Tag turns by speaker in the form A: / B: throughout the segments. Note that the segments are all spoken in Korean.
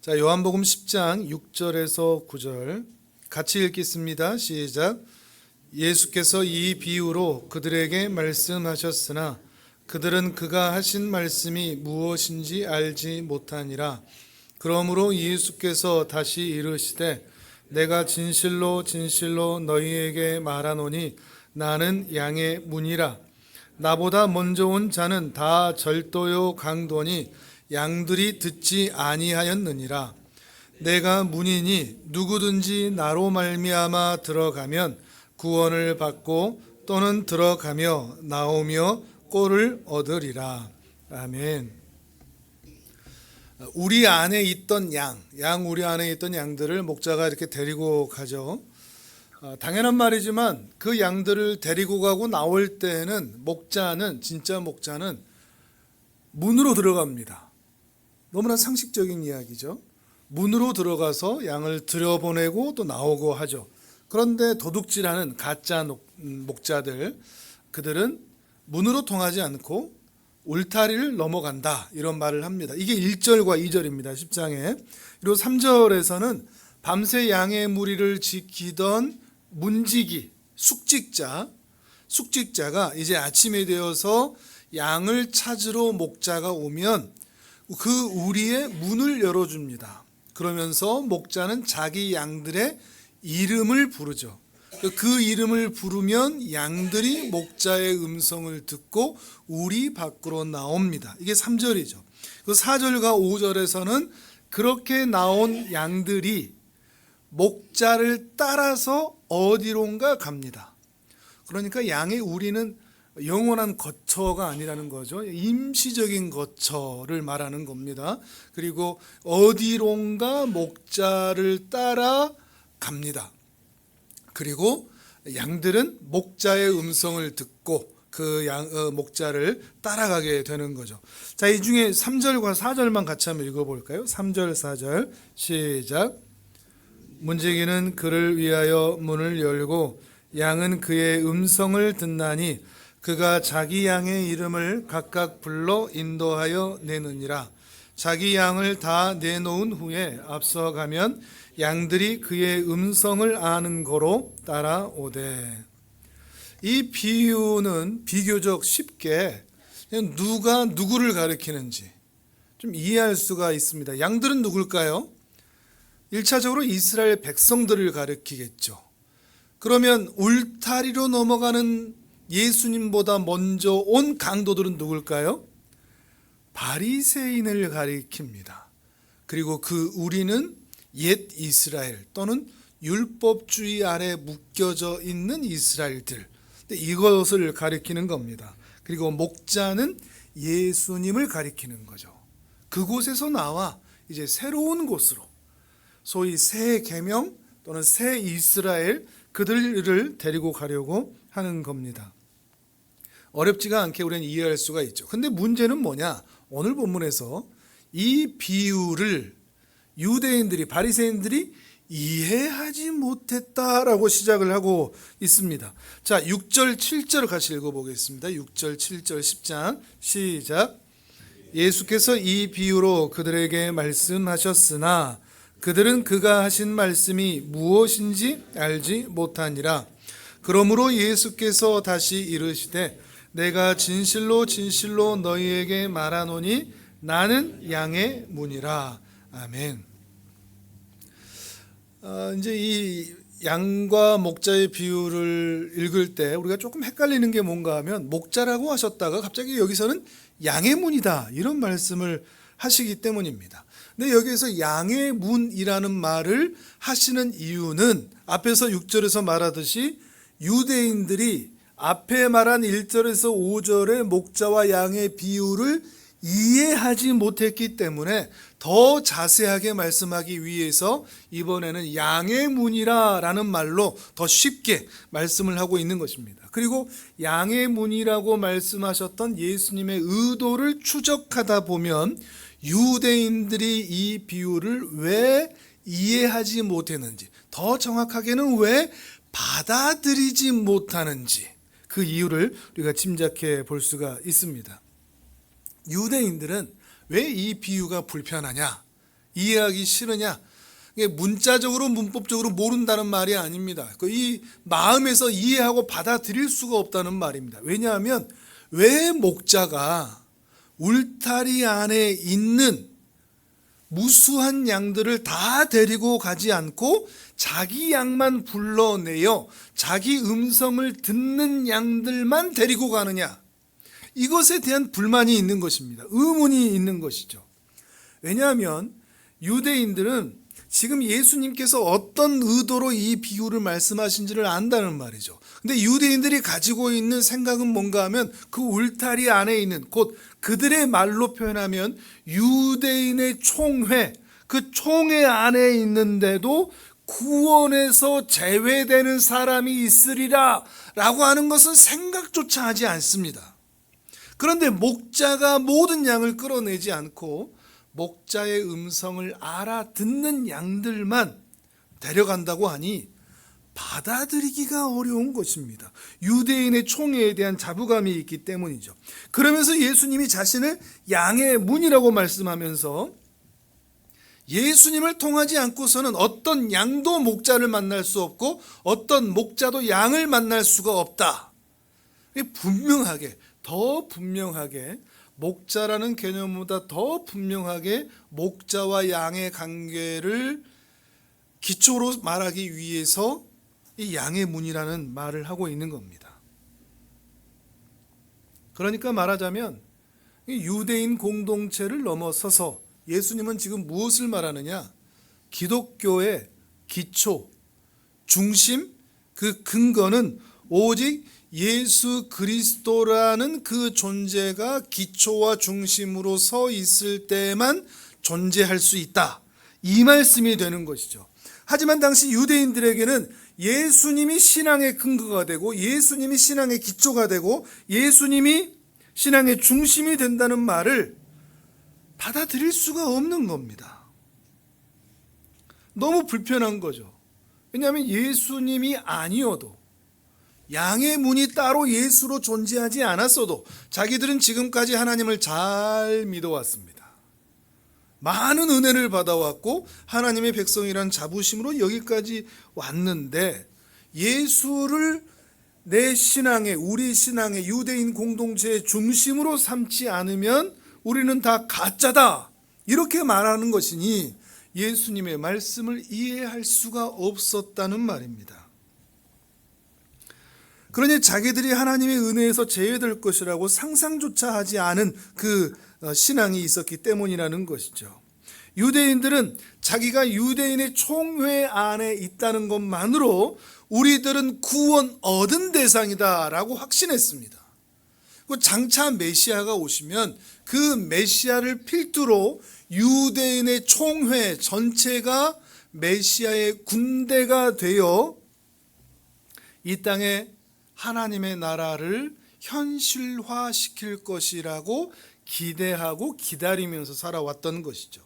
A: 자, 요한복음 10장 6절에서 9절 같이 읽겠습니다. 시작. 예수께서 이 비유로 그들에게 말씀하셨으나 그들은 그가 하신 말씀이 무엇인지 알지 못하니라. 그러므로 예수께서 다시 이르시되 내가 진실로 진실로 너희에게 말하노니 나는 양의 문이라. 나보다 먼저 온 자는 다 절도요 강도니 양들이 듣지 아니하였느니라. 내가 문이니 누구든지 나로 말미암아 들어가면 구원을 받고 또는 들어가며 나오며 꼴을 얻으리라. 아멘. 우리 안에 있던 우리 안에 있던 양들을 목자가 이렇게 데리고 가죠. 당연한 말이지만 그 양들을 데리고 가고 나올 때에는 진짜 목자는 문으로 들어갑니다. 너무나 상식적인 이야기죠. 문으로 들어가서 양을 들여보내고 또 나오고 하죠. 그런데 도둑질하는 가짜 목자들, 그들은 문으로 통하지 않고 울타리를 넘어간다, 이런 말을 합니다. 이게 1절과 2절입니다. 10장에. 그리고 3절에서는 밤새 양의 무리를 지키던 문지기, 숙직자가 이제 아침이 되어서 양을 찾으러 목자가 오면 그 우리의 문을 열어줍니다. 그러면서 목자는 자기 양들의 이름을 부르죠. 그 이름을 부르면 양들이 목자의 음성을 듣고 우리 밖으로 나옵니다. 이게 3절이죠. 그 4절과 5절에서는 그렇게 나온 양들이 목자를 따라서 어디론가 갑니다. 그러니까 양의 우리는 영원한 거처가 아니라는 거죠. 임시적인 거처를 말하는 겁니다. 그리고 어디론가 목자를 따라 갑니다. 그리고 양들은 목자의 음성을 듣고 그 목자를 따라가게 되는 거죠. 자, 이 중에 3절과 4절만 같이 한번 읽어볼까요? 3절, 4절 시작. 문지기는 그를 위하여 문을 열고 양은 그의 음성을 듣나니 그가 자기 양의 이름을 각각 불러 인도하여 내느니라. 자기 양을 다 내놓은 후에 앞서가면 양들이 그의 음성을 아는 거로 따라오되. 이 비유는 비교적 쉽게 누가 누구를 가리키는지 좀 이해할 수가 있습니다. 양들은 누굴까요? 1차적으로 이스라엘 백성들을 가리키겠죠. 그러면 울타리로 넘어가는 예수님보다 먼저 온 강도들은 누굴까요? 바리새인을 가리킵니다. 그리고 그 우리는 옛 이스라엘 또는 율법주의 아래 묶여져 있는 이스라엘들, 이것을 가리키는 겁니다. 그리고 목자는 예수님을 가리키는 거죠. 그곳에서 나와 이제 새로운 곳으로, 소위 새 계명 또는 새 이스라엘, 그들을 데리고 가려고 하는 겁니다. 어렵지가 않게 우리는 이해할 수가 있죠. 근데 문제는 뭐냐? 오늘 본문에서 이 비유를 유대인들이, 바리새인들이 이해하지 못했다라고 시작을 하고 있습니다. 자, 6절, 7절 같이 읽어보겠습니다. 6절, 7절 10장 시작. 예수께서 이 비유로 그들에게 말씀하셨으나 그들은 그가 하신 말씀이 무엇인지 알지 못하니라. 그러므로 예수께서 다시 이르시되 내가 진실로 진실로 너희에게 말하노니 나는 양의 문이라. 아멘. 이제 이 양과 목자의 비유를 읽을 때 우리가 조금 헷갈리는 게 뭔가 하면 목자라고 하셨다가 갑자기 여기서는 양의 문이다, 이런 말씀을 하시기 때문입니다. 근데 여기에서 양의 문이라는 말을 하시는 이유는 앞에서 6절에서 말하듯이 유대인들이 앞에 말한 1절에서 5절의 목자와 양의 비유를 이해하지 못했기 때문에 더 자세하게 말씀하기 위해서 이번에는 양의 문이라 라는 말로 더 쉽게 말씀을 하고 있는 것입니다. 그리고 양의 문이라고 말씀하셨던 예수님의 의도를 추적하다 보면 유대인들이 이 비유를 왜 이해하지 못했는지, 더 정확하게는 왜 받아들이지 못하는지, 그 이유를 우리가 짐작해 볼 수가 있습니다. 유대인들은 왜 이 비유가 불편하냐? 이해하기 싫으냐? 이게 문자적으로 문법적으로 모른다는 말이 아닙니다. 이 마음에서 이해하고 받아들일 수가 없다는 말입니다. 왜냐하면 왜 목자가 울타리 안에 있는 무수한 양들을 다 데리고 가지 않고 자기 양만 불러내어 자기 음성을 듣는 양들만 데리고 가느냐? 이것에 대한 불만이 있는 것입니다. 의문이 있는 것이죠. 왜냐하면 유대인들은 지금 예수님께서 어떤 의도로 이 비유를 말씀하신지를 안다는 말이죠. 근데 유대인들이 가지고 있는 생각은 뭔가 하면 그 울타리 안에 있는, 곧 그들의 말로 표현하면 유대인의 총회, 그 총회 안에 있는데도 구원에서 제외되는 사람이 있으리라 라고 하는 것은 생각조차 하지 않습니다. 그런데 목자가 모든 양을 끌어내지 않고 목자의 음성을 알아듣는 양들만 데려간다고 하니 받아들이기가 어려운 것입니다. 유대인의 총회에 대한 자부감이 있기 때문이죠. 그러면서 예수님이 자신을 양의 문이라고 말씀하면서 예수님을 통하지 않고서는 어떤 양도 목자를 만날 수 없고 어떤 목자도 양을 만날 수가 없다. 분명하게, 더 분명하게, 목자라는 개념보다 더 분명하게 목자와 양의 관계를 기초로 말하기 위해서 이 양의 문이라는 말을 하고 있는 겁니다. 그러니까 말하자면 유대인 공동체를 넘어서서 예수님은 지금 무엇을 말하느냐? 기독교의 기초, 중심, 그 근거는 오직 예수 그리스도라는 그 존재가 기초와 중심으로 서 있을 때만 존재할 수 있다. 이 말씀이 되는 것이죠. 하지만 당시 유대인들에게는 예수님이 신앙의 근거가 되고 예수님이 신앙의 기초가 되고 예수님이 신앙의 중심이 된다는 말을 받아들일 수가 없는 겁니다. 너무 불편한 거죠. 왜냐하면 예수님이 아니어도, 양의 문이 따로 예수로 존재하지 않았어도 자기들은 지금까지 하나님을 잘 믿어왔습니다. 많은 은혜를 받아왔고 하나님의 백성이란 자부심으로 여기까지 왔는데 예수를 내 신앙의, 우리 신앙의 유대인 공동체의 중심으로 삼지 않으면 우리는 다 가짜다, 이렇게 말하는 것이니 예수님의 말씀을 이해할 수가 없었다는 말입니다. 그러니 자기들이 하나님의 은혜에서 제외될 것이라고 상상조차 하지 않은 그 신앙이 있었기 때문이라는 것이죠. 유대인들은 자기가 유대인의 총회 안에 있다는 것만으로 우리들은 구원 얻은 대상이다 라고 확신했습니다. 장차 메시아가 오시면 그 메시아를 필두로 유대인의 총회 전체가 메시아의 군대가 되어 이 땅에 하나님의 나라를 현실화시킬 것이라고 기대하고 기다리면서 살아왔던 것이죠.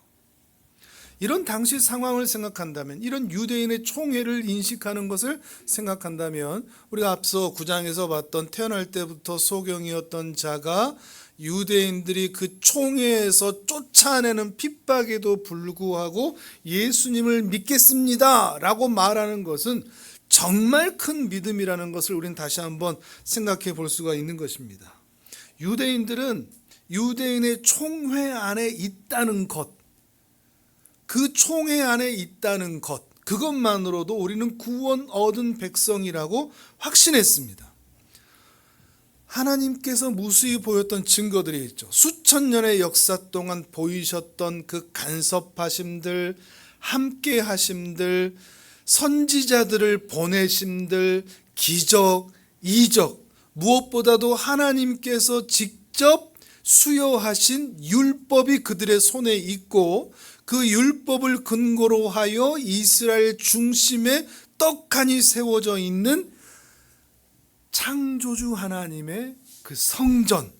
A: 이런 당시 상황을 생각한다면, 이런 유대인의 총회를 인식하는 것을 생각한다면, 우리가 앞서 9장에서 봤던 태어날 때부터 소경이었던 자가 유대인들이 그 총회에서 쫓아내는 핍박에도 불구하고 예수님을 믿겠습니다 라고 말하는 것은 정말 큰 믿음이라는 것을 우리는 다시 한번 생각해 볼 수가 있는 것입니다. 유대인들은 유대인의 총회 안에 있다는 것, 그 총회 안에 있다는 것, 그것만으로도 우리는 구원 얻은 백성이라고 확신했습니다. 하나님께서 무수히 보였던 증거들이 있죠. 수천 년의 역사 동안 보이셨던 그 간섭하심들, 함께 하심들, 선지자들을 보내심들, 기적, 이적, 무엇보다도 하나님께서 직접 수여하신 율법이 그들의 손에 있고 그 율법을 근거로 하여 이스라엘 중심에 떡하니 세워져 있는 창조주 하나님의 그 성전,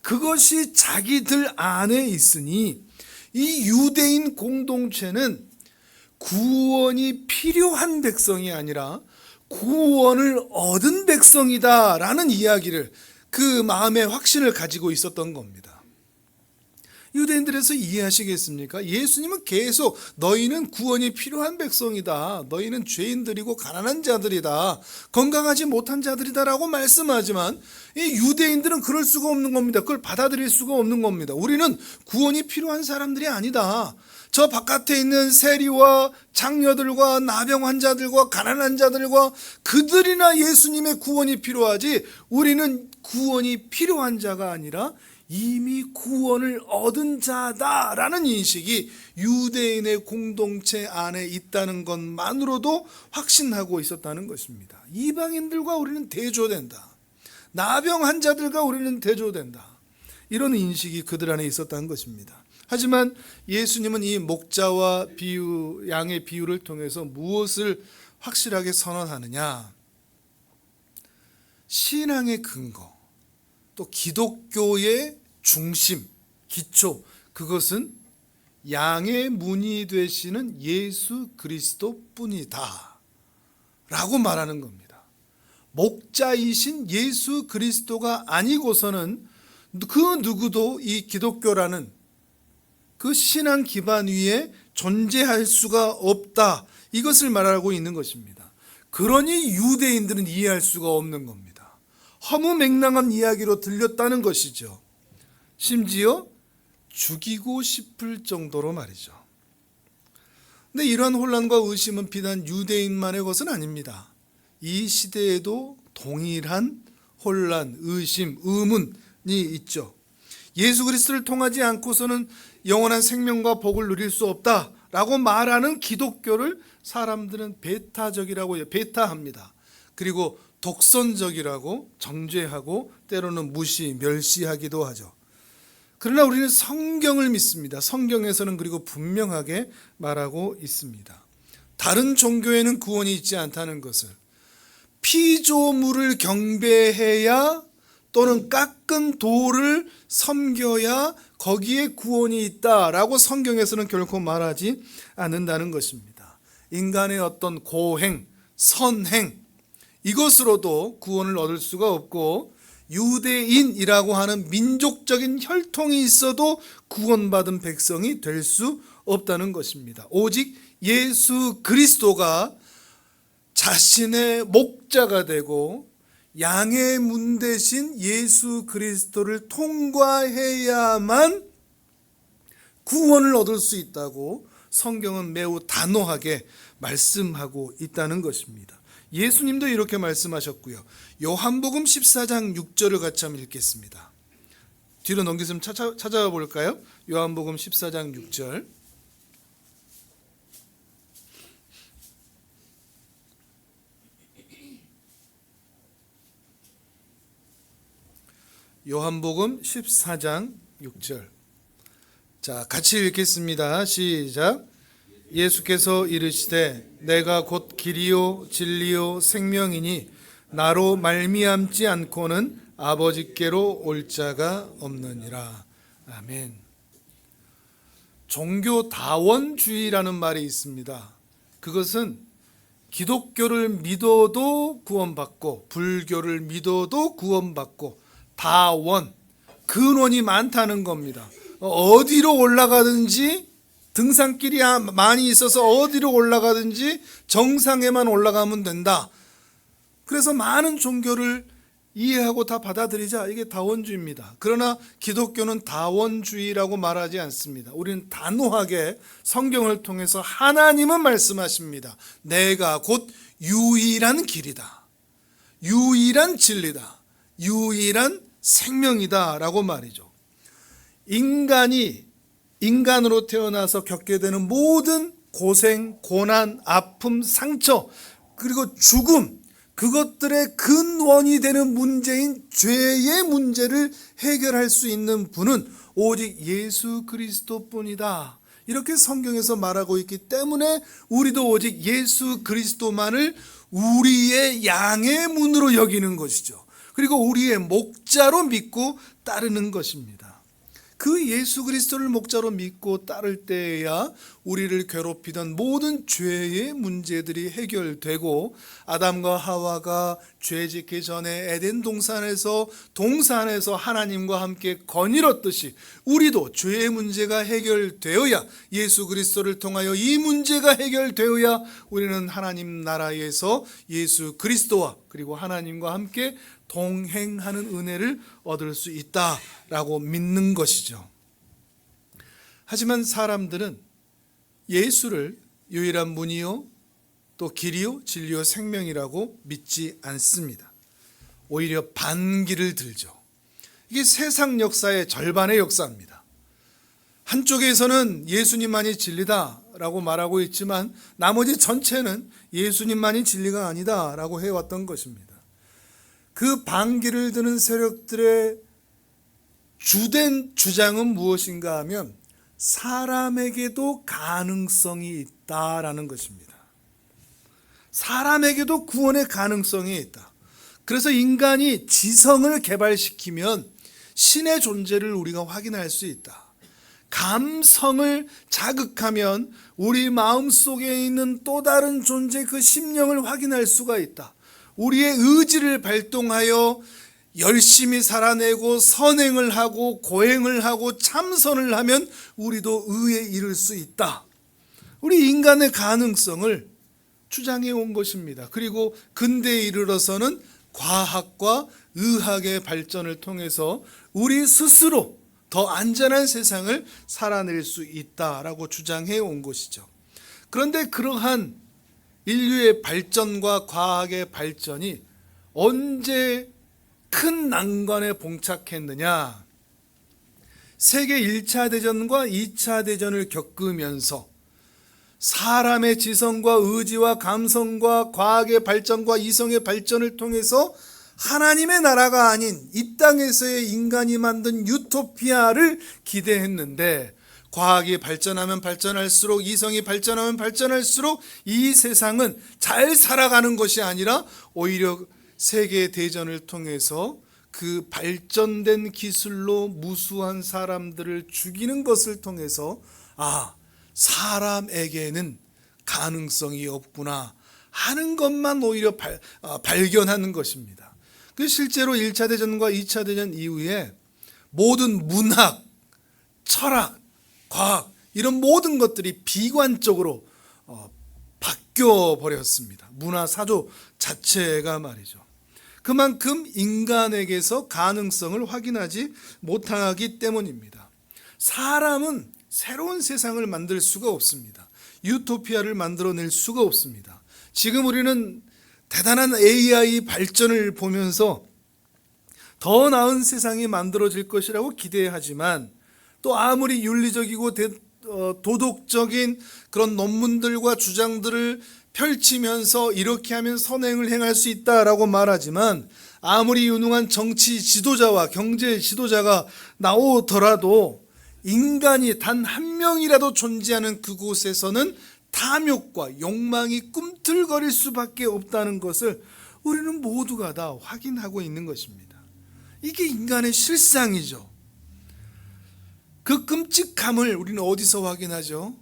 A: 그것이 자기들 안에 있으니 이 유대인 공동체는 구원이 필요한 백성이 아니라 구원을 얻은 백성이다 라는 이야기를, 그 마음의 확신을 가지고 있었던 겁니다. 유대인들에서 이해하시겠습니까? 예수님은 계속 너희는 구원이 필요한 백성이다, 너희는 죄인들이고 가난한 자들이다, 건강하지 못한 자들이다라고 말씀하지만 이 유대인들은 그럴 수가 없는 겁니다. 그걸 받아들일 수가 없는 겁니다. 우리는 구원이 필요한 사람들이 아니다. 저 바깥에 있는 세리와 장녀들과 나병 환자들과 가난한 자들과 그들이나 예수님의 구원이 필요하지, 우리는 구원이 필요한 자가 아니라 이미 구원을 얻은 자다라는 인식이 유대인의 공동체 안에 있다는 것만으로도 확신하고 있었다는 것입니다. 이방인들과 우리는 대조된다, 나병 환자들과 우리는 대조된다, 이런 인식이 그들 안에 있었다는 것입니다. 하지만 예수님은 이 목자와 비유, 양의 비유를 통해서 무엇을 확실하게 선언하느냐? 신앙의 근거, 또 기독교의 중심, 기초, 그것은 양의 문이 되시는 예수 그리스도뿐이다 라고 말하는 겁니다. 목자이신 예수 그리스도가 아니고서는 그 누구도 이 기독교라는 그 신앙 기반 위에 존재할 수가 없다, 이것을 말하고 있는 것입니다. 그러니 유대인들은 이해할 수가 없는 겁니다. 허무맹랑한 이야기로 들렸다는 것이죠. 심지어 죽이고 싶을 정도로 말이죠. 근데 이러한 혼란과 의심은 비단 유대인만의 것은 아닙니다. 이 시대에도 동일한 혼란, 의심, 의문이 있죠. 예수 그리스도를 통하지 않고서는 영원한 생명과 복을 누릴 수 없다라고 말하는 기독교를 사람들은 배타적이라고 해요. 배타합니다. 그리고 독선적이라고 정죄하고 때로는 무시, 멸시하기도 하죠. 그러나 우리는 성경을 믿습니다. 성경에서는 그리고 분명하게 말하고 있습니다. 다른 종교에는 구원이 있지 않다는 것을, 피조물을 경배해야 또는 깎은 돌을 섬겨야 거기에 구원이 있다라고 성경에서는 결코 말하지 않는다는 것입니다. 인간의 어떤 고행, 선행, 이것으로도 구원을 얻을 수가 없고, 유대인이라고 하는 민족적인 혈통이 있어도 구원받은 백성이 될 수 없다는 것입니다. 오직 예수 그리스도가 자신의 목자가 되고 양의 문 대신 예수 그리스도를 통과해야만 구원을 얻을 수 있다고 성경은 매우 단호하게 말씀하고 있다는 것입니다. 예수님도 이렇게 말씀하셨고요. 요한복음 14장 6절을 같이 한번 읽겠습니다. 뒤로 넘기시면 찾아와 볼까요? 요한복음 14장 6절. 요한복음 14장 6절. 자, 같이 읽겠습니다. 시작. 예수께서 이르시되 내가 곧 길이요 진리요 생명이니 나로 말미암지 않고는 아버지께로 올 자가 없느니라. 아멘. 종교다원주의라는 말이 있습니다. 그것은 기독교를 믿어도 구원받고 불교를 믿어도 구원받고, 다원, 근원이 많다는 겁니다. 어디로 올라가든지 등산길이 많이 있어서 어디로 올라가든지 정상에만 올라가면 된다. 그래서 많은 종교를 이해하고 다 받아들이자, 이게 다원주의입니다. 그러나 기독교는 다원주의라고 말하지 않습니다. 우리는 단호하게 성경을 통해서 하나님은 말씀하십니다. 내가 곧 유일한 길이다, 유일한 진리다, 유일한 생명이다 라고 말이죠. 인간이 인간으로 태어나서 겪게 되는 모든 고생, 고난, 아픔, 상처, 그리고 죽음, 그것들의 근원이 되는 문제인 죄의 문제를 해결할 수 있는 분은 오직 예수 그리스도뿐이다, 이렇게 성경에서 말하고 있기 때문에 우리도 오직 예수 그리스도만을 우리의 양의 문으로 여기는 것이죠. 그리고 우리의 목자로 믿고 따르는 것입니다. 그 예수 그리스도를 목자로 믿고 따를 때에야 우리를 괴롭히던 모든 죄의 문제들이 해결되고, 아담과 하와가 죄 짓기 전에 에덴 동산에서 하나님과 함께 거닐었듯이 우리도 죄의 문제가 해결되어야, 예수 그리스도를 통하여 이 문제가 해결되어야 우리는 하나님 나라에서 예수 그리스도와 그리고 하나님과 함께 동행하는 은혜를 얻을 수 있다라고 믿는 것이죠. 하지만 사람들은 예수를 유일한 문이요 또 길이요 진리요 생명이라고 믿지 않습니다. 오히려 반기를 들죠. 이게 세상 역사의 절반의 역사입니다. 한쪽에서는 예수님만이 진리다라고 말하고 있지만 나머지 전체는 예수님만이 진리가 아니다라고 해왔던 것입니다. 그 반기를 드는 세력들의 주된 주장은 무엇인가 하면 사람에게도 가능성이 있다라는 것입니다. 사람에게도 구원의 가능성이 있다. 그래서 인간이 지성을 개발시키면 신의 존재를 우리가 확인할 수 있다. 감성을 자극하면 우리 마음속에 있는 또 다른 존재, 그 심령을 확인할 수가 있다. 우리의 의지를 발동하여 열심히 살아내고 선행을 하고 고행을 하고 참선을 하면 우리도 의에 이를 수 있다. 우리 인간의 가능성을 주장해 온 것입니다. 그리고 근대에 이르러서는 과학과 의학의 발전을 통해서 우리 스스로 더 안전한 세상을 살아낼 수 있다라고 주장해 온 것이죠. 그런데 그러한 인류의 발전과 과학의 발전이 언제 큰 난관에 봉착했느냐? 세계 1차 대전과 2차 대전을 겪으면서 사람의 지성과 의지와 감성과 과학의 발전과 이성의 발전을 통해서 하나님의 나라가 아닌 이 땅에서의 인간이 만든 유토피아를 기대했는데, 과학이 발전하면 발전할수록, 이성이 발전하면 발전할수록 이 세상은 잘 살아가는 것이 아니라 오히려 세계 대전을 통해서 그 발전된 기술로 무수한 사람들을 죽이는 것을 통해서 사람에게는 가능성이 없구나 하는 것만 오히려 발견하는 것입니다. 그 실제로 1차 대전과 2차 대전 이후에 모든 문학, 철학, 과학 이런 모든 것들이 비관적으로 바뀌어 버렸습니다. 문화 사조 자체가 말이죠. 그만큼 인간에게서 가능성을 확인하지 못하기 때문입니다. 사람은 새로운 세상을 만들 수가 없습니다. 유토피아를 만들어낼 수가 없습니다. 지금 우리는 대단한 AI 발전을 보면서 더 나은 세상이 만들어질 것이라고 기대하지만, 또 아무리 윤리적이고 도덕적인 그런 논문들과 주장들을 펼치면서 이렇게 하면 선행을 행할 수 있다라고 말하지만, 아무리 유능한 정치 지도자와 경제 지도자가 나오더라도 인간이 단 한 명이라도 존재하는 그곳에서는 탐욕과 욕망이 꿈틀거릴 수밖에 없다는 것을 우리는 모두가 다 확인하고 있는 것입니다. 이게 인간의 실상이죠. 그 끔찍함을 우리는 어디서 확인하죠?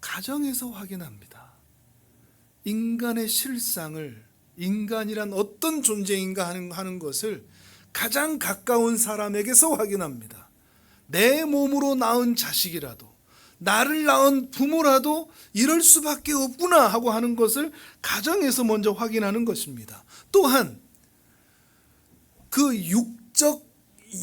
A: 가정에서 확인합니다. 인간의 실상을, 인간이란 어떤 존재인가 하는 것을 가장 가까운 사람에게서 확인합니다. 내 몸으로 낳은 자식이라도, 나를 낳은 부모라도 이럴 수밖에 없구나 하고 하는 것을 가정에서 먼저 확인하는 것입니다. 또한 그 육적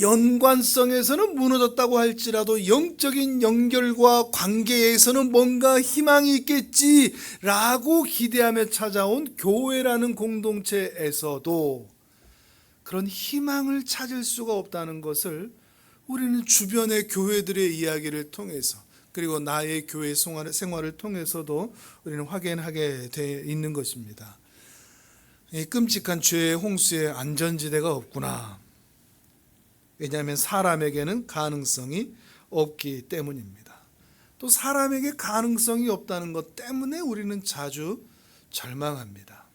A: 연관성에서는 무너졌다고 할지라도 영적인 연결과 관계에서는 뭔가 희망이 있겠지라고 기대하며 찾아온 교회라는 공동체에서도 그런 희망을 찾을 수가 없다는 것을 우리는 주변의 교회들의 이야기를 통해서, 그리고 나의 교회 생활을 통해서도 우리는 확인하게 돼 있는 것입니다. 이 끔찍한 죄의 홍수에 안전지대가 없구나. 왜냐하면 사람에게는 가능성이 없기 때문입니다. 또 사람에게 가능성이 없다는 것 때문에 우리는 자주 절망합니다.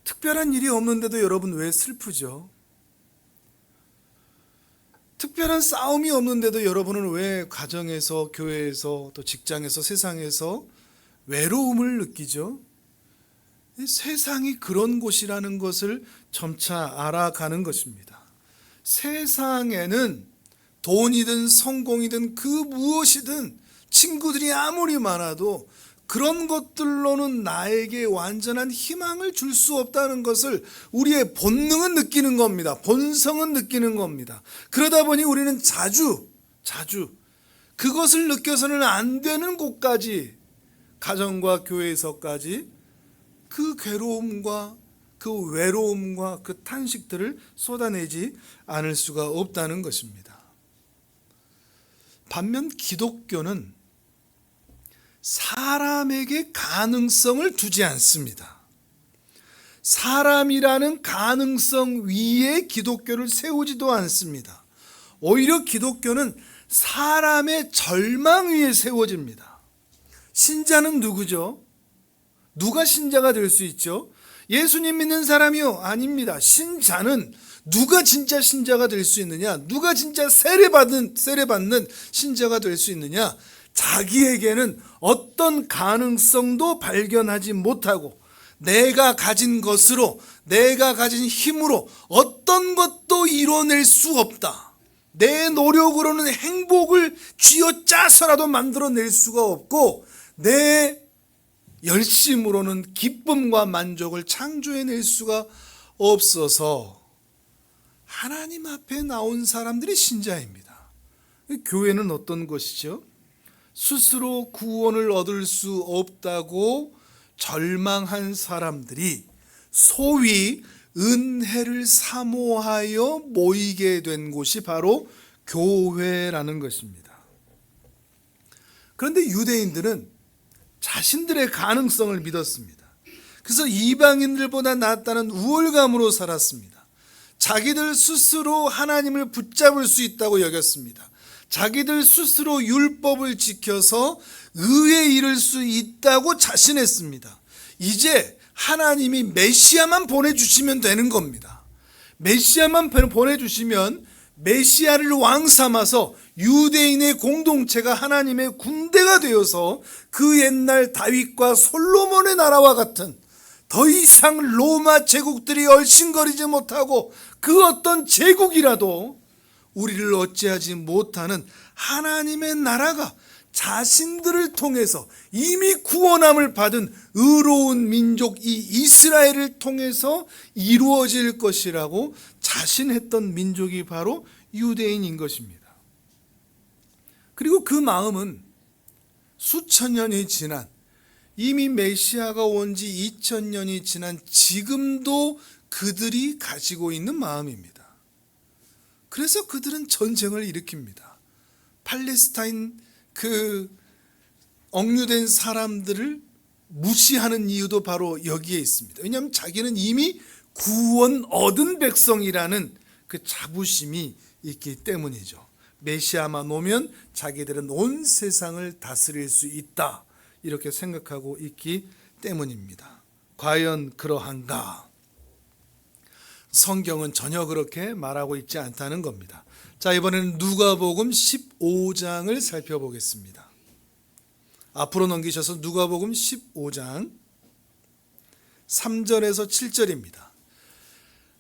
A: 특별한 일이 없는데도 여러분 왜 슬프죠? 특별한 싸움이 없는데도 여러분은 왜 가정에서, 교회에서, 또 직장에서, 세상에서 외로움을 느끼죠? 세상이 그런 곳이라는 것을 점차 알아가는 것입니다. 세상에는 돈이든 성공이든 그 무엇이든 친구들이 아무리 많아도 그런 것들로는 나에게 완전한 희망을 줄 수 없다는 것을 우리의 본능은 느끼는 겁니다. 본성은 느끼는 겁니다. 그러다 보니 우리는 자주 그것을 느껴서는 안 되는 곳까지, 가정과 교회에서까지 그 괴로움과 그 외로움과 그 탄식들을 쏟아내지 않을 수가 없다는 것입니다. 반면 기독교는 사람에게 가능성을 두지 않습니다. 사람이라는 가능성 위에 기독교를 세우지도 않습니다. 오히려 기독교는 사람의 절망 위에 세워집니다. 신자는 누구죠? 누가 신자가 될 수 있죠? 예수님 믿는 사람이요? 아닙니다. 신자는 누가 진짜 신자가 될 수 있느냐? 누가 진짜 세례받는 신자가 될 수 있느냐? 자기에게는 어떤 가능성도 발견하지 못하고 내가 가진 것으로, 내가 가진 힘으로 어떤 것도 이뤄낼 수 없다. 내 노력으로는 행복을 쥐어짜서라도 만들어낼 수가 없고 내 열심으로는 기쁨과 만족을 창조해낼 수가 없어서 하나님 앞에 나온 사람들이 신자입니다. 교회는 어떤 것이죠? 스스로 구원을 얻을 수 없다고 절망한 사람들이 소위 은혜를 사모하여 모이게 된 곳이 바로 교회라는 것입니다. 그런데 유대인들은 자신들의 가능성을 믿었습니다. 그래서 이방인들보다 낫다는 우월감으로 살았습니다. 자기들 스스로 하나님을 붙잡을 수 있다고 여겼습니다. 자기들 스스로 율법을 지켜서 의에 이를 수 있다고 자신했습니다. 이제 하나님이 메시아만 보내주시면 되는 겁니다. 메시아만 보내주시면 메시아를 왕 삼아서 유대인의 공동체가 하나님의 군대가 되어서 그 옛날 다윗과 솔로몬의 나라와 같은 더 이상 로마 제국들이 얼씬거리지 못하고 그 어떤 제국이라도 우리를 어찌하지 못하는 하나님의 나라가 자신들을 통해서 이미 구원함을 받은 의로운 민족 이 이스라엘을 통해서 이루어질 것이라고 자신했던 민족이 바로 유대인인 것입니다. 그리고 그 마음은 수천 년이 지난, 이미 메시아가 온 지 2000년이 지난 지금도 그들이 가지고 있는 마음입니다. 그래서 그들은 전쟁을 일으킵니다. 팔레스타인 그 억류된 사람들을 무시하는 이유도 바로 여기에 있습니다. 왜냐하면 자기는 이미 구원 얻은 백성이라는 그 자부심이 있기 때문이죠. 메시아만 오면 자기들은 온 세상을 다스릴 수 있다, 이렇게 생각하고 있기 때문입니다. 과연 그러한가? 성경은 전혀 그렇게 말하고 있지 않다는 겁니다. 자, 이번에는 누가복음 15장을 살펴보겠습니다. 앞으로 넘기셔서 누가복음 15장 3절에서 7절입니다.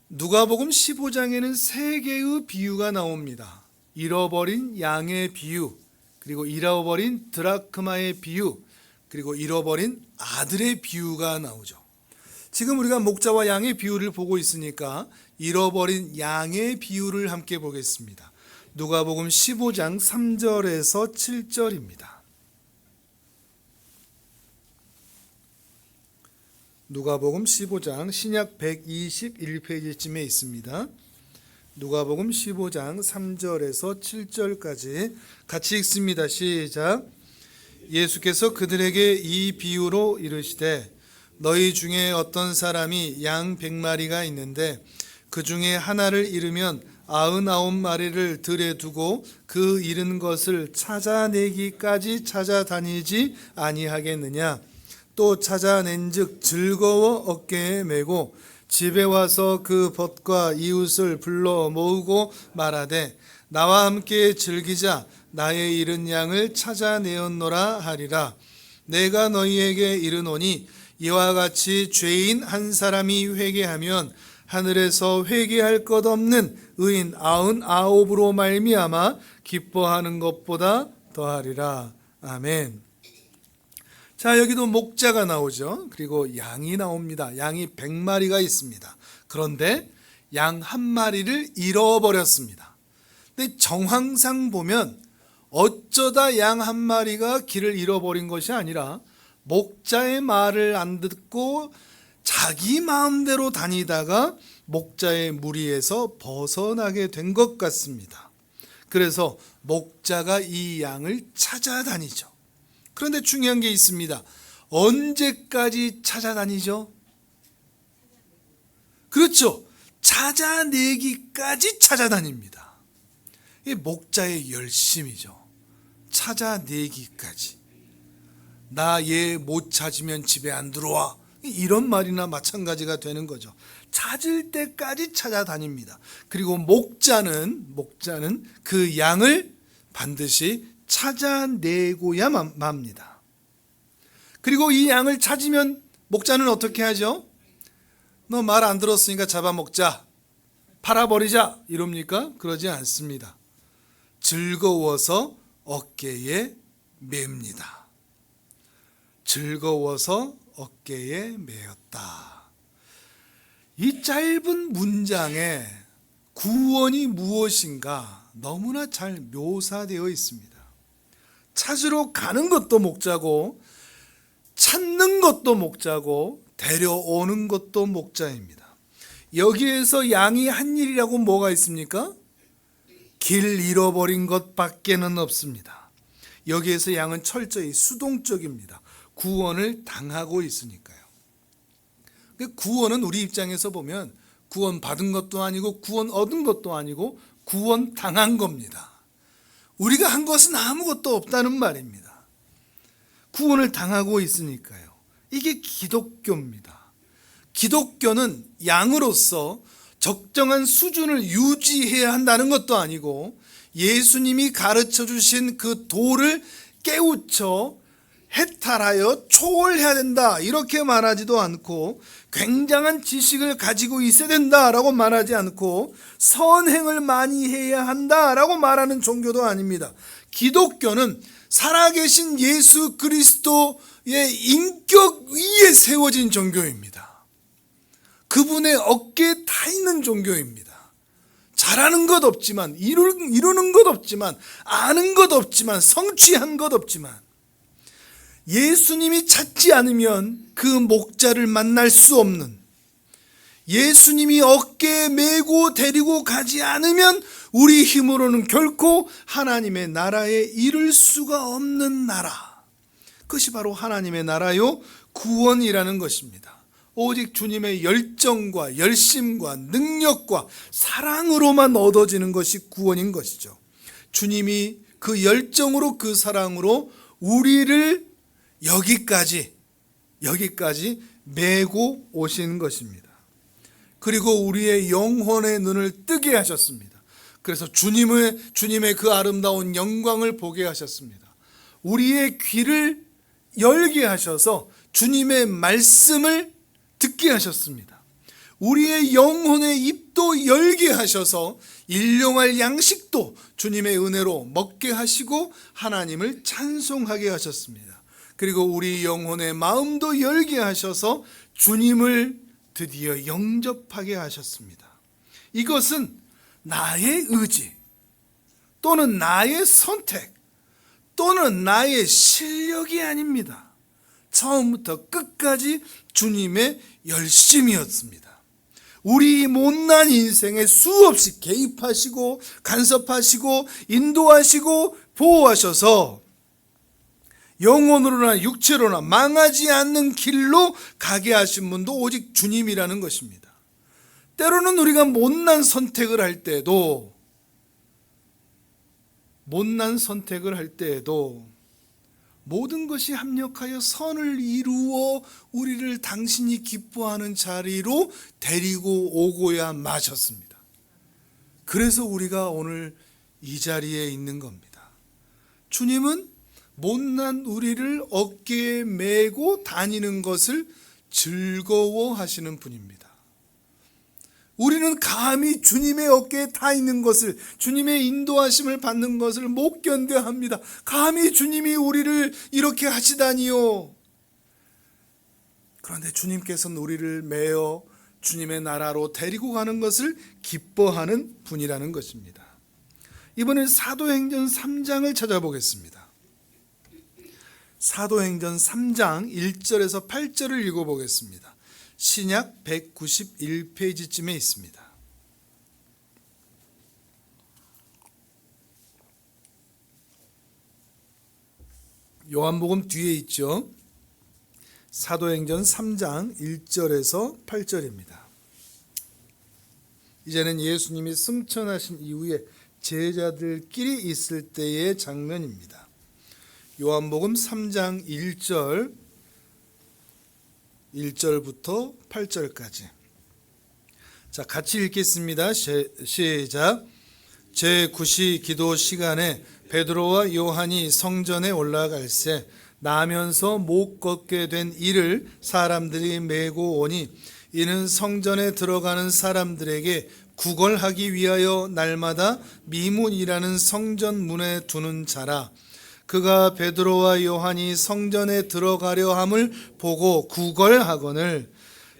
A: 누가복음 15장에는 세 개의 비유가 나옵니다. 잃어버린 양의 비유, 그리고 잃어버린 드라크마의 비유, 그리고 잃어버린 아들의 비유가 나오죠. 지금 우리가 목자와 양의 비유를 보고 있으니까 잃어버린 양의 비유를 함께 보겠습니다. 누가복음 15장 3절에서 7절입니다. 누가복음 15장 신약 121페이지쯤에 있습니다. 누가복음 15장 3절에서 7절까지 같이 읽습니다. 시작. 예수께서 그들에게 이 비유로 이르시되 너희 중에 어떤 사람이 양 100마리가 있는데 그 중에 하나를 잃으면 99마리를 들에 두고 그 잃은 것을 찾아내기까지 찾아다니지 아니하겠느냐. 또 찾아낸즉 즐거워 어깨에 메고 집에 와서 그 벗과 이웃을 불러 모으고 말하되 나와 함께 즐기자. 나의 잃은 양을 찾아내었노라 하리라. 내가 너희에게 이르노니 이와 같이 죄인 한 사람이 회개하면 하늘에서 회개할 것 없는 의인 99으로 말미암아 기뻐하는 것보다 더하리라. 아멘. 자, 여기도 목자가 나오죠. 그리고 양이 나옵니다. 양이 100마리가 있습니다. 그런데 양 한 마리를 잃어버렸습니다. 근데 정황상 보면 어쩌다 양 한 마리가 길을 잃어버린 것이 아니라 목자의 말을 안 듣고 자기 마음대로 다니다가 목자의 무리에서 벗어나게 된 것 같습니다. 그래서 목자가 이 양을 찾아다니죠. 그런데 중요한 게 있습니다. 언제까지 찾아다니죠? 그렇죠. 찾아내기까지 찾아다닙니다. 이게 목자의 열심이죠. 찾아내기까지. 나 얘 못 찾으면 집에 안 들어와. 이런 말이나 마찬가지가 되는 거죠. 찾을 때까지 찾아다닙니다. 그리고 목자는 그 양을 반드시 찾아내고야 맙니다. 그리고 이 양을 찾으면 목자는 어떻게 하죠? 너 말 안 들었으니까 잡아먹자, 팔아버리자 이럽니까? 그러지 않습니다. 즐거워서 어깨에 맵니다. 즐거워서 어깨에 메었다. 이 짧은 문장에 구원이 무엇인가 너무나 잘 묘사되어 있습니다. 찾으러 가는 것도 목자고 찾는 것도 목자고 데려오는 것도 목자입니다. 여기에서 양이 한 일이라고 뭐가 있습니까? 길 잃어버린 것밖에는 없습니다. 여기에서 양은 철저히 수동적입니다. 구원을 당하고 있으니까요. 구원은 우리 입장에서 보면 구원 받은 것도 아니고 구원 얻은 것도 아니고 구원 당한 겁니다. 우리가 한 것은 아무것도 없다는 말입니다. 구원을 당하고 있으니까요. 이게 기독교입니다. 기독교는 양으로서 적정한 수준을 유지해야 한다는 것도 아니고 예수님이 가르쳐 주신 그 도를 깨우쳐 해탈하여 초월해야 된다 이렇게 말하지도 않고 굉장한 지식을 가지고 있어야 된다라고 말하지 않고 선행을 많이 해야 한다라고 말하는 종교도 아닙니다. 기독교는 살아계신 예수 그리스도의 인격 위에 세워진 종교입니다. 그분의 어깨에 타 있는 종교입니다. 잘하는 것 없지만 이루는 것 없지만 아는 것 없지만 성취한 것 없지만 예수님이 찾지 않으면 그 목자를 만날 수 없는, 예수님이 어깨에 메고 데리고 가지 않으면 우리 힘으로는 결코 하나님의 나라에 이를 수가 없는 나라. 그것이 바로 하나님의 나라요 구원이라는 것입니다. 오직 주님의 열정과 열심과 능력과 사랑으로만 얻어지는 것이 구원인 것이죠. 주님이 그 열정으로 그 사랑으로 우리를 여기까지 메고 오신 것입니다. 그리고 우리의 영혼의 눈을 뜨게 하셨습니다. 그래서 주님의 그 아름다운 영광을 보게 하셨습니다. 우리의 귀를 열게 하셔서 주님의 말씀을 듣게 하셨습니다. 우리의 영혼의 입도 열게 하셔서 일용할 양식도 주님의 은혜로 먹게 하시고 하나님을 찬송하게 하셨습니다. 그리고 우리 영혼의 마음도 열게 하셔서 주님을 드디어 영접하게 하셨습니다. 이것은 나의 의지 또는 나의 선택 또는 나의 실력이 아닙니다. 처음부터 끝까지 주님의 열심이었습니다. 우리 못난 인생에 수없이 개입하시고 간섭하시고 인도하시고 보호하셔서 영혼으로나 육체로나 망하지 않는 길로 가게 하신 분도 오직 주님이라는 것입니다. 때로는 우리가 못난 선택을 할 때에도 모든 것이 합력하여 선을 이루어 우리를 당신이 기뻐하는 자리로 데리고 오고야 마셨습니다. 그래서 우리가 오늘 이 자리에 있는 겁니다. 주님은 못난 우리를 어깨에 메고 다니는 것을 즐거워하시는 분입니다. 우리는 감히 주님의 어깨에 타 있는 것을, 주님의 인도하심을 받는 것을 못 견뎌 합니다. 감히 주님이 우리를 이렇게 하시다니요. 그런데 주님께서는 우리를 메어 주님의 나라로 데리고 가는 것을 기뻐하는 분이라는 것입니다. 이번엔 사도행전 3장을 찾아보겠습니다. 사도행전 3장 1절에서 8절을 읽어보겠습니다. 신약 191페이지쯤에 있습니다. 요한복음 뒤에 있죠. 사도행전 3장 1절에서 8절입니다. 이제는 예수님이 승천하신 이후에 제자들끼리 있을 때의 장면입니다. 요한복음 3장 1절부터 8절까지. 자, 같이 읽겠습니다. 시작. 제9시 기도 시간에 베드로와 요한이 성전에 올라갈새 나면서 못 걷게 된 이를 사람들이 메고 오니 이는 성전에 들어가는 사람들에게 구걸하기 위하여 날마다 미문이라는 성전 문에 두는 자라. 그가 베드로와 요한이 성전에 들어가려 함을 보고 구걸하거늘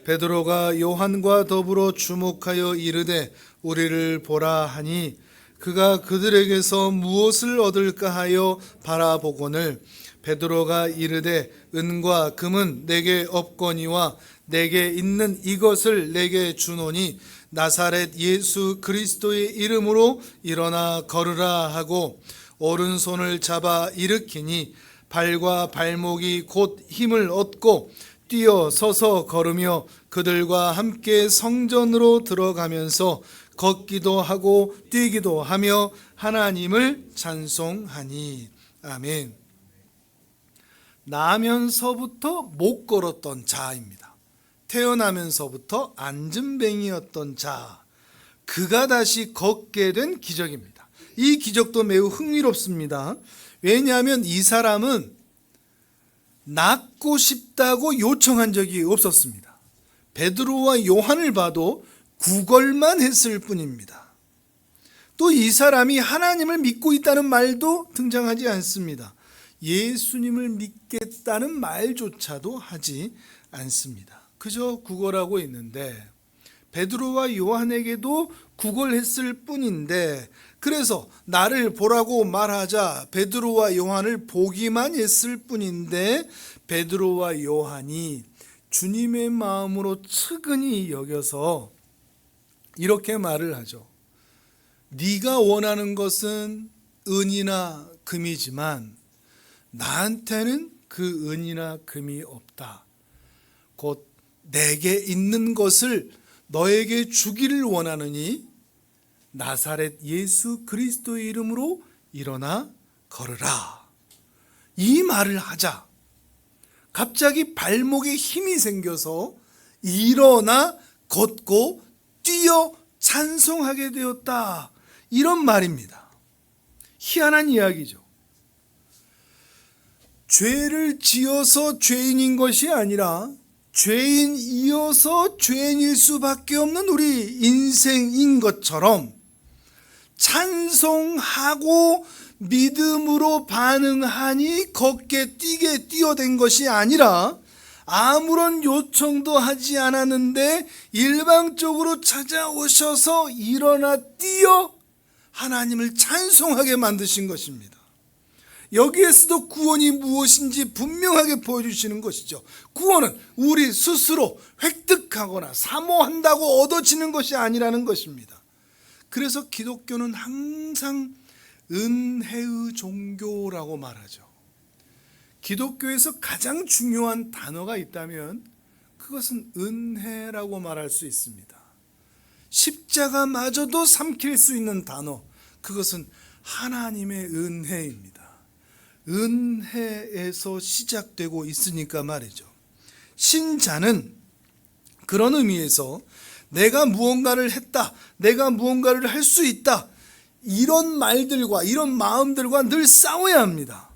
A: 베드로가 요한과 더불어 주목하여 이르되 우리를 보라 하니 그가 그들에게서 무엇을 얻을까 하여 바라보거늘 베드로가 이르되 은과 금은 내게 없거니와 내게 있는 이것을 내게 주노니 나사렛 예수 그리스도의 이름으로 일어나 걸으라 하고 오른손을 잡아 일으키니 발과 발목이 곧 힘을 얻고 뛰어 서서 걸으며 그들과 함께 성전으로 들어가면서 걷기도 하고 뛰기도 하며 하나님을 찬송하니. 아멘. 나면서부터 못 걸었던 자입니다. 태어나면서부터 앉은뱅이였던 자, 그가 다시 걷게 된 기적입니다. 이 기적도 매우 흥미롭습니다. 왜냐하면 이 사람은 낫고 싶다고 요청한 적이 없었습니다. 베드로와 요한을 봐도 구걸만 했을 뿐입니다. 또 이 사람이 하나님을 믿고 있다는 말도 등장하지 않습니다. 예수님을 믿겠다는 말조차도 하지 않습니다. 그저 구걸하고 있는데 베드로와 요한에게도 구걸했을 뿐인데, 그래서 나를 보라고 말하자 베드로와 요한을 보기만 했을 뿐인데 베드로와 요한이 주님의 마음으로 측은히 여겨서 이렇게 말을 하죠. 네가 원하는 것은 은이나 금이지만 나한테는 그 은이나 금이 없다. 곧 내게 있는 것을 너에게 주기를 원하느니 나사렛 예수 그리스도의 이름으로 일어나 걸으라. 이 말을 하자 갑자기 발목에 힘이 생겨서 일어나 걷고 뛰어 찬송하게 되었다. 이런 말입니다. 희한한 이야기죠. 죄를 지어서 죄인인 것이 아니라 죄인이어서 죄인일 수밖에 없는 우리 인생인 것처럼 찬송하고 믿음으로 반응하니 걷게 뛰게 뛰어댄 것이 아니라 아무런 요청도 하지 않았는데 일방적으로 찾아오셔서 일어나 뛰어 하나님을 찬송하게 만드신 것입니다. 여기에서도 구원이 무엇인지 분명하게 보여주시는 것이죠. 구원은 우리 스스로 획득하거나 사모한다고 얻어지는 것이 아니라는 것입니다. 그래서 기독교는 항상 은혜의 종교라고 말하죠. 기독교에서 가장 중요한 단어가 있다면 그것은 은혜라고 말할 수 있습니다. 십자가마저도 삼킬 수 있는 단어, 그것은 하나님의 은혜입니다. 은혜에서 시작되고 있으니까 말이죠. 신자는 그런 의미에서 내가 무언가를 했다, 내가 무언가를 할 수 있다, 이런 말들과 이런 마음들과 늘 싸워야 합니다.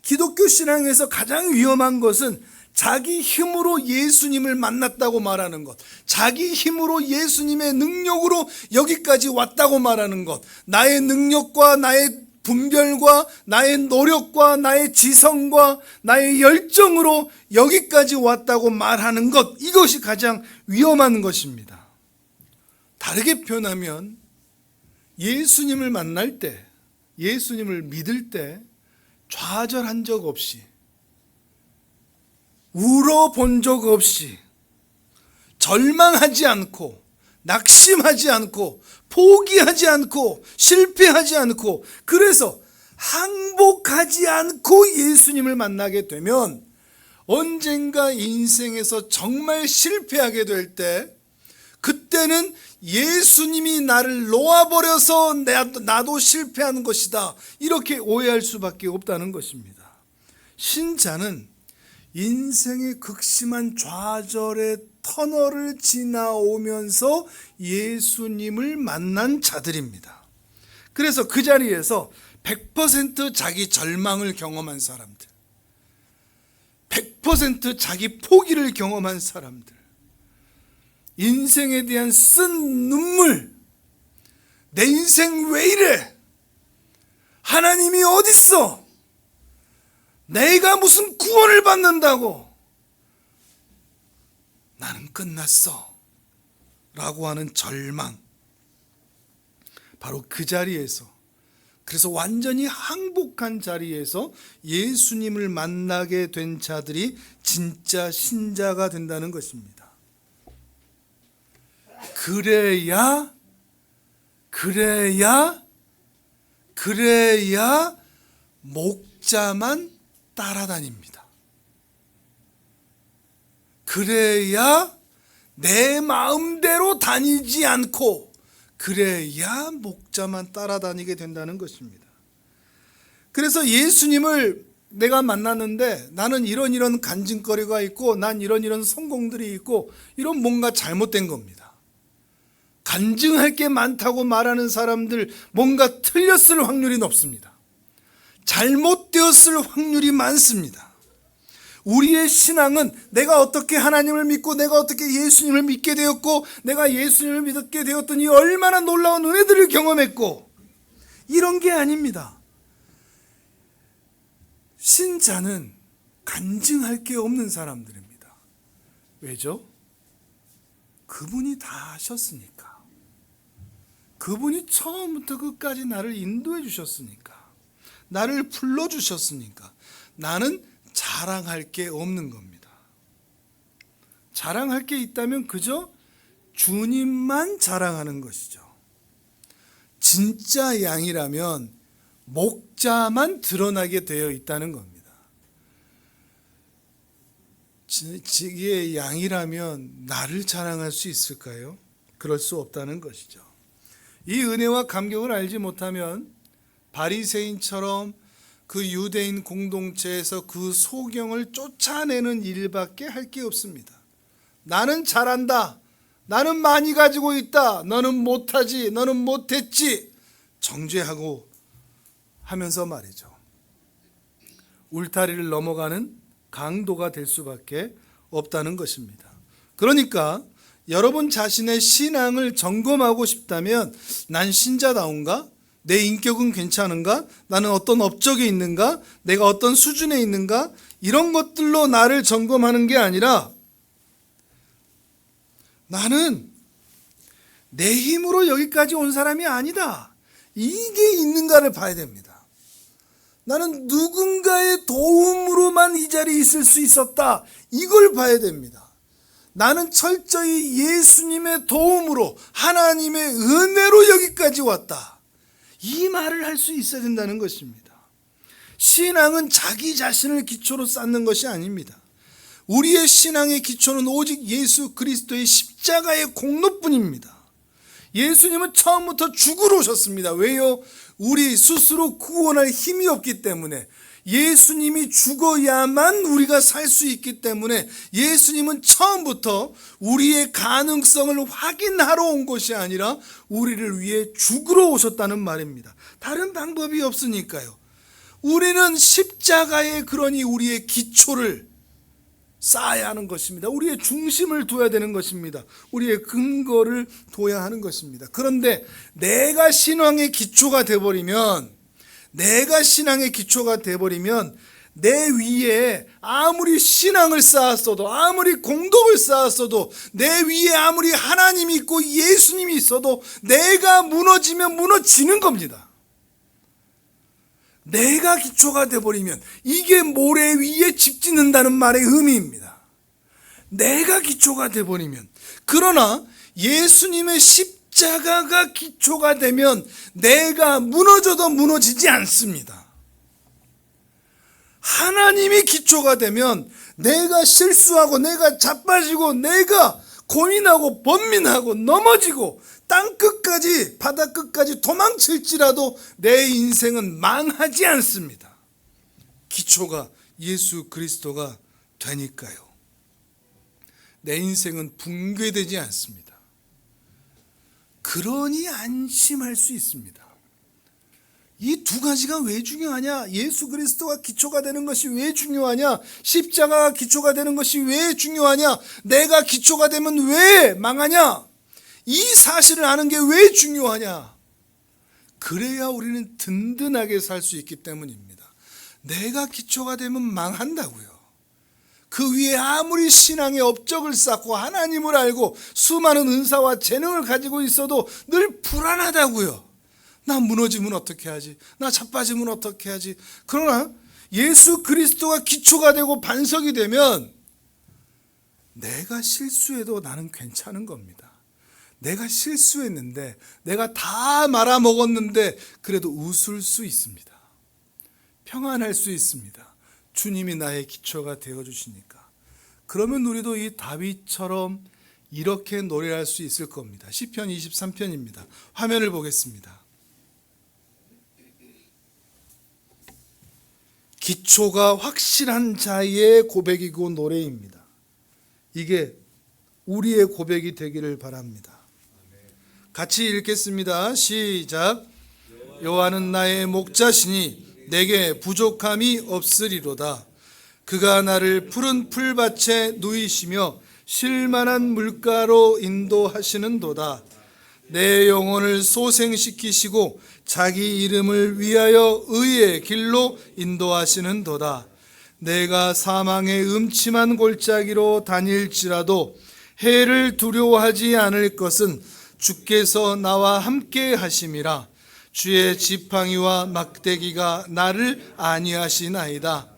A: 기독교 신앙에서 가장 위험한 것은 자기 힘으로 예수님을 만났다고 말하는 것, 자기 힘으로 예수님의 능력으로 여기까지 왔다고 말하는 것, 나의 능력과 나의 분별과 나의 노력과 나의 지성과 나의 열정으로 여기까지 왔다고 말하는 것, 이것이 가장 위험한 것입니다. 다르게 표현하면 예수님을 만날 때, 예수님을 믿을 때 좌절한 적 없이, 울어본 적 없이, 절망하지 않고, 낙심하지 않고, 포기하지 않고, 실패하지 않고, 그래서 항복하지 않고 예수님을 만나게 되면 언젠가 인생에서 정말 실패하게 될 때, 그때는 예수님이 나를 놓아버려서 나도 실패하는 것이다, 이렇게 오해할 수밖에 없다는 것입니다. 신자는 인생의 극심한 좌절의 터널을 지나오면서 예수님을 만난 자들입니다. 그래서 그 자리에서 100% 자기 절망을 경험한 사람들, 100% 자기 포기를 경험한 사람들, 인생에 대한 쓴 눈물, 내 인생 왜 이래? 하나님이 어딨어? 내가 무슨 구원을 받는다고? 나는 끝났어 라고 하는 절망, 바로 그 자리에서, 그래서 완전히 항복한 자리에서 예수님을 만나게 된 자들이 진짜 신자가 된다는 것입니다. 그래야 목자만 따라다닙니다. 그래야 내 마음대로 다니지 않고, 그래야 목자만 따라다니게 된다는 것입니다. 그래서 예수님을 내가 만났는데 나는 이런 간증거리가 있고, 난 이런 성공들이 있고, 이런 뭔가 잘못된 겁니다. 간증할 게 많다고 말하는 사람들, 뭔가 틀렸을 확률이 높습니다. 잘못되었을 확률이 많습니다. 우리의 신앙은 내가 어떻게 하나님을 믿고, 내가 어떻게 예수님을 믿게 되었고, 내가 예수님을 믿게 되었더니 얼마나 놀라운 은혜들을 경험했고, 이런 게 아닙니다. 신자는 간증할 게 없는 사람들입니다. 왜죠? 그분이 다 하셨으니까. 그분이 처음부터 끝까지 나를 인도해 주셨으니까, 나를 불러주셨으니까, 나는 자랑할 게 없는 겁니다. 자랑할 게 있다면 그저 주님만 자랑하는 것이죠. 진짜 양이라면 목자만 드러나게 되어 있다는 겁니다. 지기의 양이라면 나를 자랑할 수 있을까요? 그럴 수 없다는 것이죠. 이 은혜와 감격을 알지 못하면 바리새인처럼 그 유대인 공동체에서 그 소경을 쫓아내는 일밖에 할 게 없습니다. 나는 잘한다, 나는 많이 가지고 있다, 너는 못하지, 너는 못했지, 정죄하고 하면서 말이죠. 울타리를 넘어가는 강도가 될 수밖에 없다는 것입니다. 그러니까 여러분 자신의 신앙을 점검하고 싶다면, 난 신자다운가? 내 인격은 괜찮은가? 나는 어떤 업적에 있는가? 내가 어떤 수준에 있는가? 이런 것들로 나를 점검하는 게 아니라, 나는 내 힘으로 여기까지 온 사람이 아니다, 이게 있는가를 봐야 됩니다. 나는 누군가의 도움으로만 이 자리에 있을 수 있었다, 이걸 봐야 됩니다. 나는 철저히 예수님의 도움으로, 하나님의 은혜로 여기까지 왔다, 이 말을 할 수 있어야 된다는 것입니다. 신앙은 자기 자신을 기초로 쌓는 것이 아닙니다. 우리의 신앙의 기초는 오직 예수 그리스도의 십자가의 공로뿐입니다. 예수님은 처음부터 죽으러 오셨습니다. 왜요? 우리 스스로 구원할 힘이 없기 때문에, 예수님이 죽어야만 우리가 살 수 있기 때문에 예수님은 처음부터 우리의 가능성을 확인하러 온 것이 아니라 우리를 위해 죽으러 오셨다는 말입니다. 다른 방법이 없으니까요. 우리는 십자가에 그러니 우리의 기초를 쌓아야 하는 것입니다. 우리의 중심을 둬야 되는 것입니다. 우리의 근거를 둬야 하는 것입니다. 그런데 내가 신앙의 기초가 돼버리면 내 위에 아무리 신앙을 쌓았어도, 아무리 공덕을 쌓았어도, 내 위에 아무리 하나님이 있고 예수님이 있어도 내가 무너지면 무너지는 겁니다. 내가 기초가 돼버리면 이게 모래 위에 집 짓는다는 말의 의미입니다. 내가 기초가 돼버리면. 그러나 예수님의 십자가가 기초가 되면 내가 무너져도 무너지지 않습니다. 하나님이 기초가 되면 내가 실수하고 내가 자빠지고 내가 고민하고 번민하고 넘어지고 땅끝까지 바다끝까지 도망칠지라도 내 인생은 망하지 않습니다. 기초가 예수 그리스도가 되니까요. 내 인생은 붕괴되지 않습니다. 그러니 안심할 수 있습니다. 이 두 가지가 왜 중요하냐? 예수 그리스도가 기초가 되는 것이 왜 중요하냐? 십자가가 기초가 되는 것이 왜 중요하냐? 내가 기초가 되면 왜 망하냐? 이 사실을 아는 게 왜 중요하냐? 그래야 우리는 든든하게 살 수 있기 때문입니다. 내가 기초가 되면 망한다고요. 그 위에 아무리 신앙의 업적을 쌓고 하나님을 알고 수많은 은사와 재능을 가지고 있어도 늘 불안하다고요. 나 무너지면 어떻게 하지? 나 자빠지면 어떻게 하지? 그러나 예수 그리스도가 기초가 되고 반석이 되면 내가 실수해도 나는 괜찮은 겁니다. 내가 실수했는데, 내가 다 말아먹었는데 그래도 웃을 수 있습니다. 평안할 수 있습니다. 주님이 나의 기초가 되어주시니까. 그러면 우리도 이 다윗처럼 이렇게 노래할 수 있을 겁니다. 시편 23편입니다. 화면을 보겠습니다. 기초가 확실한 자의 고백이고 노래입니다. 이게 우리의 고백이 되기를 바랍니다. 같이 읽겠습니다. 시작. 여호와는 나의 목자시니 내게 부족함이 없으리로다. 그가 나를 푸른 풀밭에 누이시며 쉴만한 물가로 인도하시는도다. 내 영혼을 소생시키시고 자기 이름을 위하여 의의 길로 인도하시는도다. 내가 사망의 음침한 골짜기로 다닐지라도 해를 두려워하지 않을 것은 주께서 나와 함께 하심이라. 주의 지팡이와 막대기가 나를 안위하시나이다.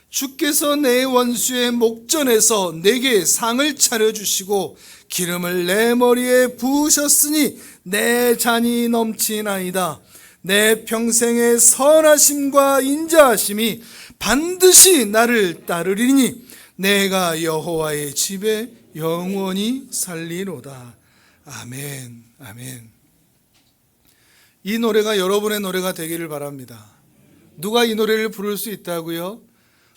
A: 주께서 내 원수의 목전에서 내게 상을 차려주시고 기름을 내 머리에 부으셨으니 내 잔이 넘치나이다. 내 평생의 선하심과 인자하심이 반드시 나를 따르리니 내가 여호와의 집에 영원히 살리로다. 아멘, 아멘. 이 노래가 여러분의 노래가 되기를 바랍니다. 누가 이 노래를 부를 수 있다고요?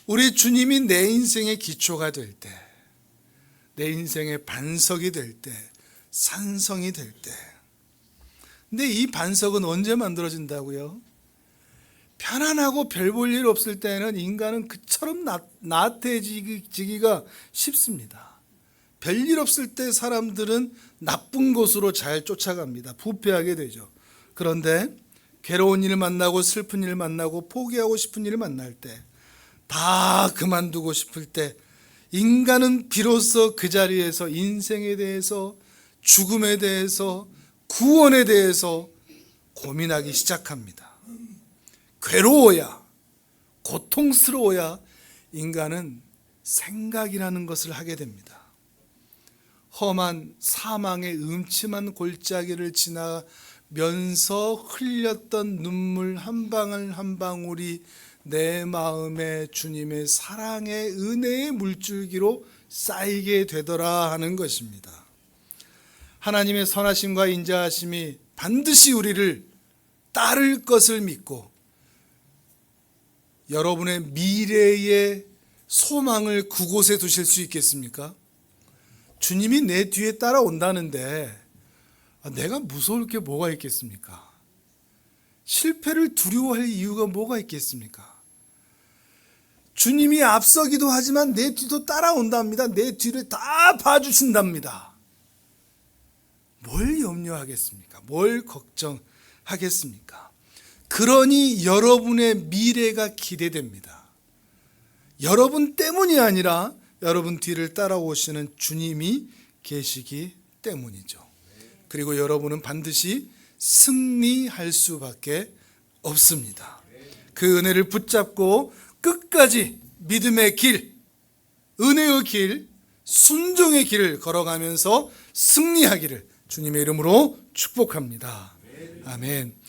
A: 우리 주님이 내 인생의 기초가 될 때, 내 인생의 반석이 될 때, 산성이 될 때. 근데 이 반석은 언제 만들어진다고요? 편안하고 별 볼 일 없을 때는 인간은 그처럼 나태해지기가 쉽습니다. 별일 없을 때 사람들은 나쁜 곳으로 잘 쫓아갑니다. 부패하게 되죠. 그런데 괴로운 일을 만나고 슬픈 일을 만나고 포기하고 싶은 일을 만날 때, 다 그만두고 싶을 때 인간은 비로소 그 자리에서 인생에 대해서, 죽음에 대해서, 구원에 대해서 고민하기 시작합니다. 괴로워야, 고통스러워야 인간은 생각이라는 것을 하게 됩니다. 험한 사망의 음침한 골짜기를 지나면서 흘렸던 눈물 한 방울 한 방울이 내 마음에 주님의 사랑의 은혜의 물줄기로 쌓이게 되더라 하는 것입니다. 하나님의 선하심과 인자하심이 반드시 우리를 따를 것을 믿고 여러분의 미래의 소망을 그곳에 두실 수 있겠습니까? 주님이 내 뒤에 따라온다는데 내가 무서울 게 뭐가 있겠습니까? 실패를 두려워할 이유가 뭐가 있겠습니까? 주님이 앞서기도 하지만 내 뒤도 따라온답니다. 내 뒤를 다 봐주신답니다. 뭘 염려하겠습니까? 뭘 걱정하겠습니까? 그러니 여러분의 미래가 기대됩니다. 여러분 때문이 아니라 여러분 뒤를 따라오시는 주님이 계시기 때문이죠. 그리고 여러분은 반드시 승리할 수밖에 없습니다. 그 은혜를 붙잡고 끝까지 믿음의 길, 은혜의 길, 순종의 길을 걸어가면서 승리하기를 주님의 이름으로 축복합니다. 아멘.